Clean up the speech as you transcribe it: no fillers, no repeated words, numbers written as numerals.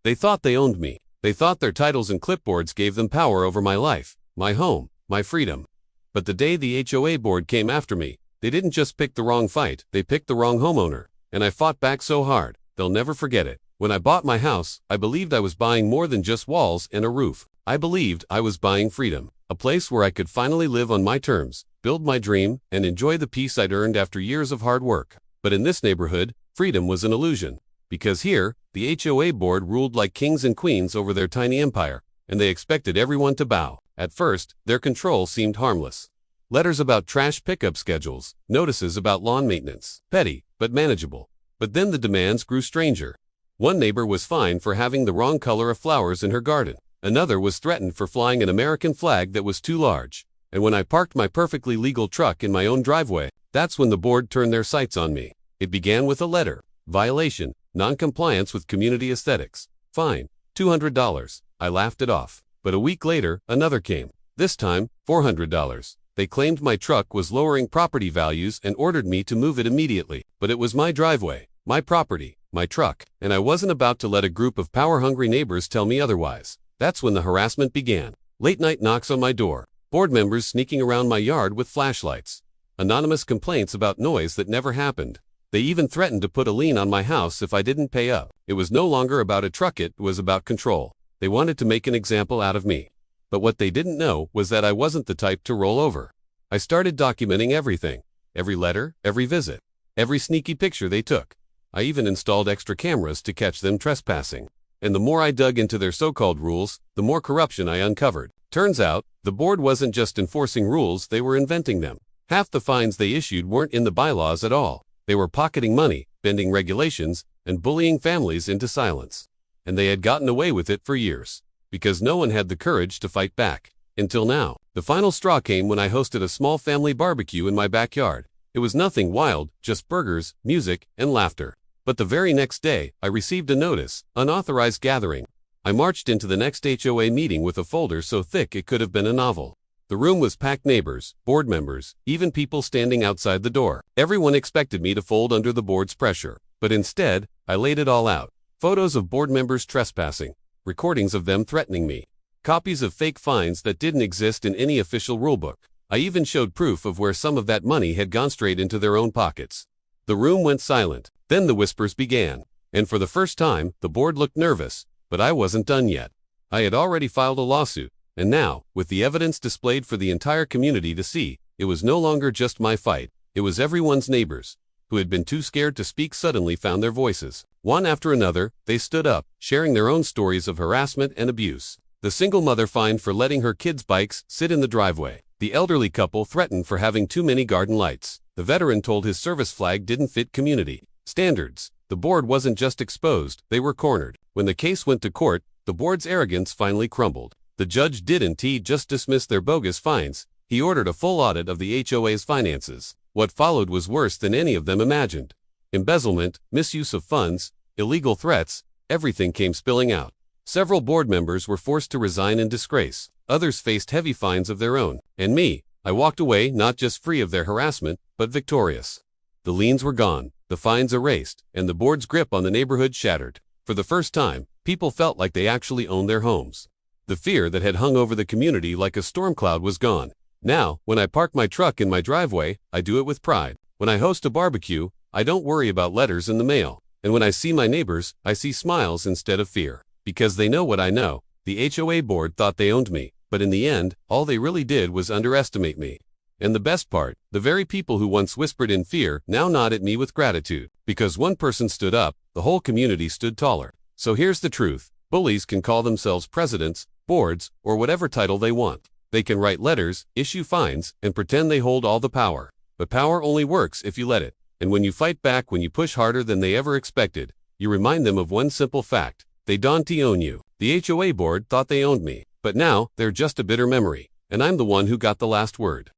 They thought they owned me. They thought their titles and clipboards gave them power over my life, my home, my freedom. But the day the HOA board came after me, they didn't just pick the wrong fight, they picked the wrong homeowner. And I fought back so hard, they'll never forget it. When I bought my house, I believed I was buying more than just walls and a roof. I believed I was buying freedom, a place where I could finally live on my terms, build my dream, and enjoy the peace I'd earned after years of hard work. But in this neighborhood, freedom was an illusion. Because here, the HOA board ruled like kings and queens over their tiny empire, and they expected everyone to bow. At first, their control seemed harmless. Letters about trash pickup schedules, notices about lawn maintenance, petty, but manageable. But then the demands grew stranger. One neighbor was fined for having the wrong color of flowers in her garden. Another was threatened for flying an American flag that was too large. And when I parked my perfectly legal truck in my own driveway, that's when the board turned their sights on me. It began with a letter. Violation, non-compliance with community aesthetics. Fine, $200. I laughed it off. But a week later, another came. This time, $400. They claimed my truck was lowering property values and ordered me to move it immediately. But it was my driveway, my property, my truck, and I wasn't about to let a group of power-hungry neighbors tell me otherwise. That's when the harassment began. Late-night knocks on my door. Board members sneaking around my yard with flashlights. Anonymous complaints about noise that never happened. They even threatened to put a lien on my house if I didn't pay up. It was no longer about a truck, it was about control. They wanted to make an example out of me. But what they didn't know was that I wasn't the type to roll over. I started documenting everything. Every letter, every visit, every sneaky picture they took. I even installed extra cameras to catch them trespassing. And the more I dug into their so-called rules, the more corruption I uncovered. Turns out, the board wasn't just enforcing rules, they were inventing them. Half the fines they issued weren't in the bylaws at all. They were pocketing money, bending regulations, and bullying families into silence. And they had gotten away with it for years. Because no one had the courage to fight back. Until now. The final straw came when I hosted a small family barbecue in my backyard. It was nothing wild, just burgers, music, and laughter. But the very next day, I received a notice, unauthorized gathering. I marched into the next HOA meeting with a folder so thick it could have been a novel. The room was packed, neighbors, board members, even people standing outside the door. Everyone expected me to fold under the board's pressure. But instead, I laid it all out. Photos of board members trespassing, recordings of them threatening me, copies of fake fines that didn't exist in any official rulebook. I even showed proof of where some of that money had gone straight into their own pockets. The room went silent. Then the whispers began. And for the first time, the board looked nervous. But I wasn't done yet. I had already filed a lawsuit. And now, with the evidence displayed for the entire community to see, it was no longer just my fight. It was everyone's neighbors, who had been too scared to speak, suddenly found their voices. One after another, they stood up, sharing their own stories of harassment and abuse. The single mother fined for letting her kids' bikes sit in the driveway. The elderly couple threatened for having too many garden lights. The veteran told his service flag didn't fit community standards. The board wasn't just exposed, they were cornered. When the case went to court, the board's arrogance finally crumbled. The judge didn't just dismiss their bogus fines, he ordered a full audit of the HOA's finances. What followed was worse than any of them imagined. Embezzlement, misuse of funds, illegal threats, everything came spilling out. Several board members were forced to resign in disgrace. Others faced heavy fines of their own. And me, I walked away not just free of their harassment, but victorious. The liens were gone, the fines erased, and the board's grip on the neighborhood shattered. For the first time, people felt like they actually owned their homes. The fear that had hung over the community like a storm cloud was gone. Now, when I park my truck in my driveway, I do it with pride. When I host a barbecue, I don't worry about letters in the mail. And when I see my neighbors, I see smiles instead of fear. Because they know what I know. The HOA board thought they owned me, but in the end, all they really did was underestimate me. And the best part, the very people who once whispered in fear now nod at me with gratitude. Because one person stood up, the whole community stood taller. So here's the truth. Bullies can call themselves presidents, boards, or whatever title they want. They can write letters, issue fines, and pretend they hold all the power. But power only works if you let it. And when you fight back, when you push harder than they ever expected, you remind them of one simple fact. They don't own you. The HOA board thought they owned me. But now, they're just a bitter memory. And I'm the one who got the last word.